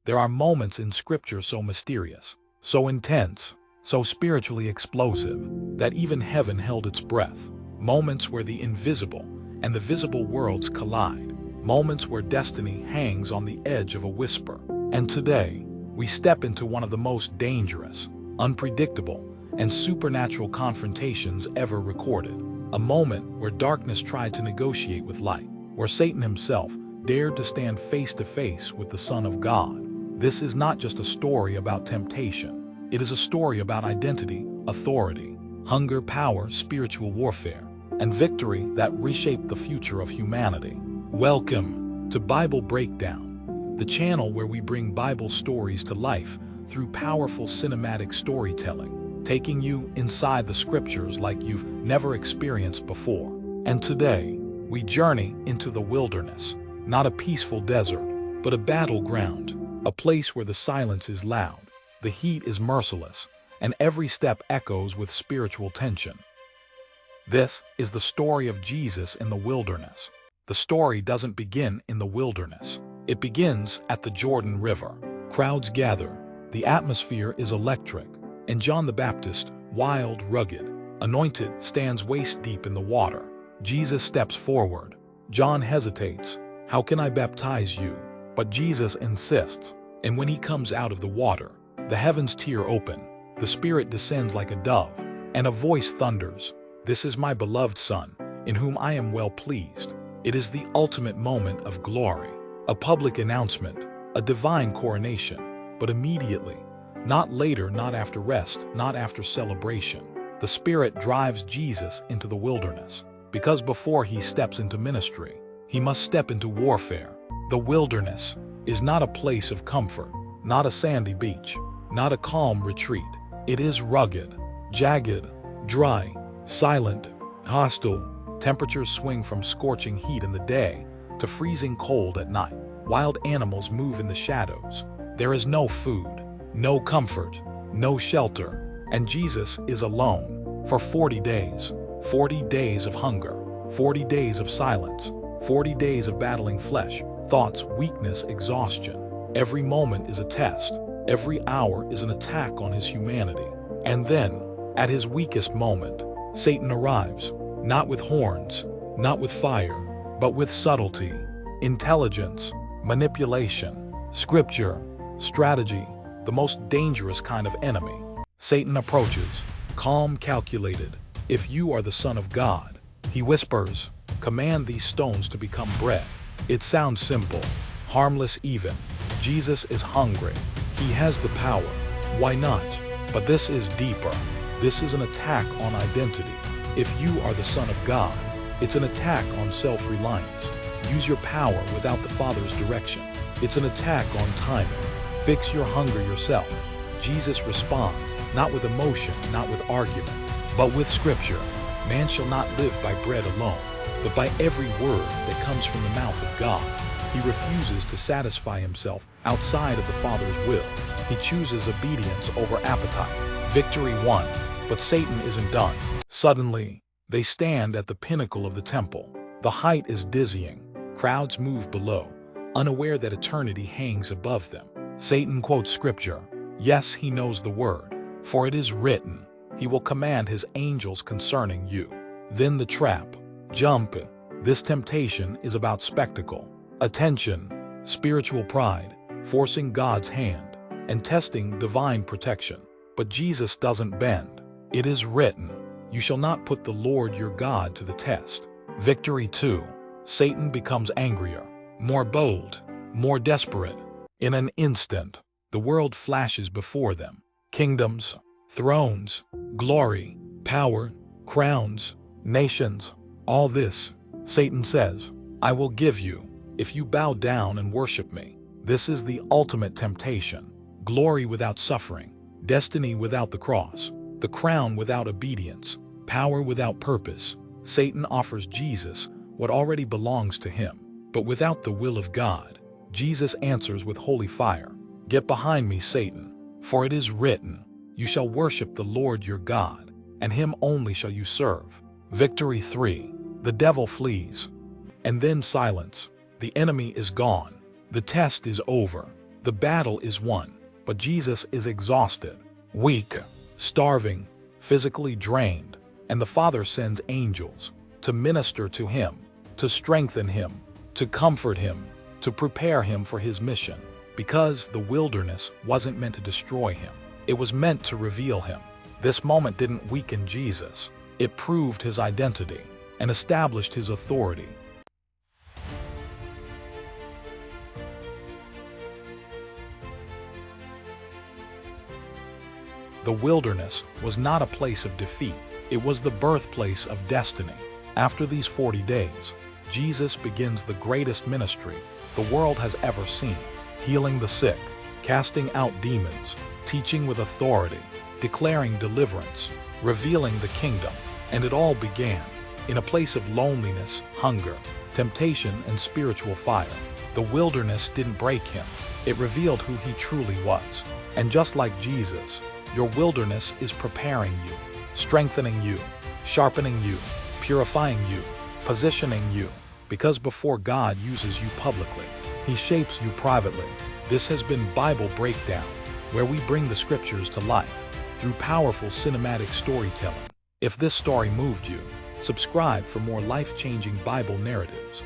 There are moments in Scripture so mysterious, so intense, so spiritually explosive, that even heaven held its breath. Moments where the invisible and the visible worlds collide. Moments where destiny hangs on the edge of a whisper. And today, we step into one of the most dangerous, unpredictable, and supernatural confrontations ever recorded. A moment where darkness tried to negotiate with light, where Satan himself dared to stand face to face with the Son of God. This is not just a story about temptation. It is a story about identity, authority, hunger, power, spiritual warfare, and victory that reshaped the future of humanity. Welcome to Bible Breakdown, the channel where we bring Bible stories to life through powerful cinematic storytelling, taking you inside the scriptures like you've never experienced before. And today, we journey into the wilderness, not a peaceful desert, but a battleground, a place where the silence is loud, the heat is merciless, and every step echoes with spiritual tension. This is the story of Jesus in the wilderness. The story doesn't begin in the wilderness. It begins at the Jordan River. Crowds gather, the atmosphere is electric, and John the Baptist, wild, rugged, anointed, stands waist-deep in the water. Jesus steps forward. John hesitates. "How can I baptize you?" But Jesus insists. And when he comes out of the water, the heavens tear open, the Spirit descends like a dove, and a voice thunders, "This is my beloved Son, in whom I am well pleased." It is the ultimate moment of glory, a public announcement, a divine coronation. But immediately, not later, not after rest, not after celebration, the Spirit drives Jesus into the wilderness. Because before he steps into ministry, he must step into warfare. The wilderness is not a place of comfort, not a sandy beach, not a calm retreat. It is rugged, jagged, dry, silent, hostile. Temperatures swing from scorching heat in the day to freezing cold at night. Wild animals move in the shadows. There is no food, no comfort, no shelter, and Jesus is alone for 40 days. 40 days of hunger, 40 days of silence, 40 days of battling flesh, thoughts, weakness, exhaustion. Every moment is a test. Every hour is an attack on his humanity. And then, at his weakest moment, Satan arrives, not with horns, not with fire, but with subtlety, intelligence, manipulation, scripture, strategy, the most dangerous kind of enemy. Satan approaches, calm, calculated. "If you are the Son of God," he whispers, "command these stones to become bread." It sounds simple, harmless even. Jesus is hungry. He has the power. Why not? But this is deeper. This is an attack on identity. If you are the Son of God, it's an attack on self-reliance. Use your power without the Father's direction. It's an attack on timing. Fix your hunger yourself. Jesus responds, not with emotion, not with argument, but with Scripture. Man shall not live by bread alone, but by every word that comes from the mouth of God. He refuses to satisfy himself outside of the Father's will. He chooses obedience over appetite. Victory won, but Satan isn't done. Suddenly, they stand at the pinnacle of the temple. The height is dizzying. Crowds move below, unaware that eternity hangs above them. Satan quotes Scripture. Yes, he knows the word, for it is written, "He will command his angels concerning you." Then the trap. Jump. This temptation is about spectacle, attention, spiritual pride, forcing God's hand, and testing divine protection. But Jesus doesn't bend. It is written, "You shall not put the Lord your God to the test." Victory 2. Satan becomes angrier, more bold, more desperate. In an instant, the world flashes before them. Kingdoms, thrones, glory, power, crowns, nations. All this, Satan says, "I will give you, if you bow down and worship me." This is the ultimate temptation. Glory without suffering, destiny without the cross, the crown without obedience, power without purpose. Satan offers Jesus what already belongs to him, but without the will of God. Jesus answers with holy fire, "Get behind me, Satan, for it is written, you shall worship the Lord your God, and him only shall you serve." Victory 3. The devil flees. And then silence. The enemy is gone. The test is over. The battle is won, but Jesus is exhausted, weak, starving, physically drained, and the Father sends angels to minister to him, to strengthen him, to comfort him, to prepare him for his mission, because the wilderness wasn't meant to destroy him. It was meant to reveal him. This moment didn't weaken Jesus. It proved his identity and established his authority. The wilderness was not a place of defeat. It was the birthplace of destiny. After these 40 days, Jesus begins the greatest ministry the world has ever seen, healing the sick, casting out demons, teaching with authority, declaring deliverance, revealing the kingdom. And it all began in a place of loneliness, hunger, temptation, and spiritual fire. The wilderness didn't break him. It revealed who he truly was. And just like Jesus, your wilderness is preparing you, strengthening you, sharpening you, purifying you, positioning you, because before God uses you publicly, he shapes you privately. This has been Bible Breakdown, where we bring the scriptures to life through powerful cinematic storytelling. If this story moved you, subscribe for more life-changing Bible narratives.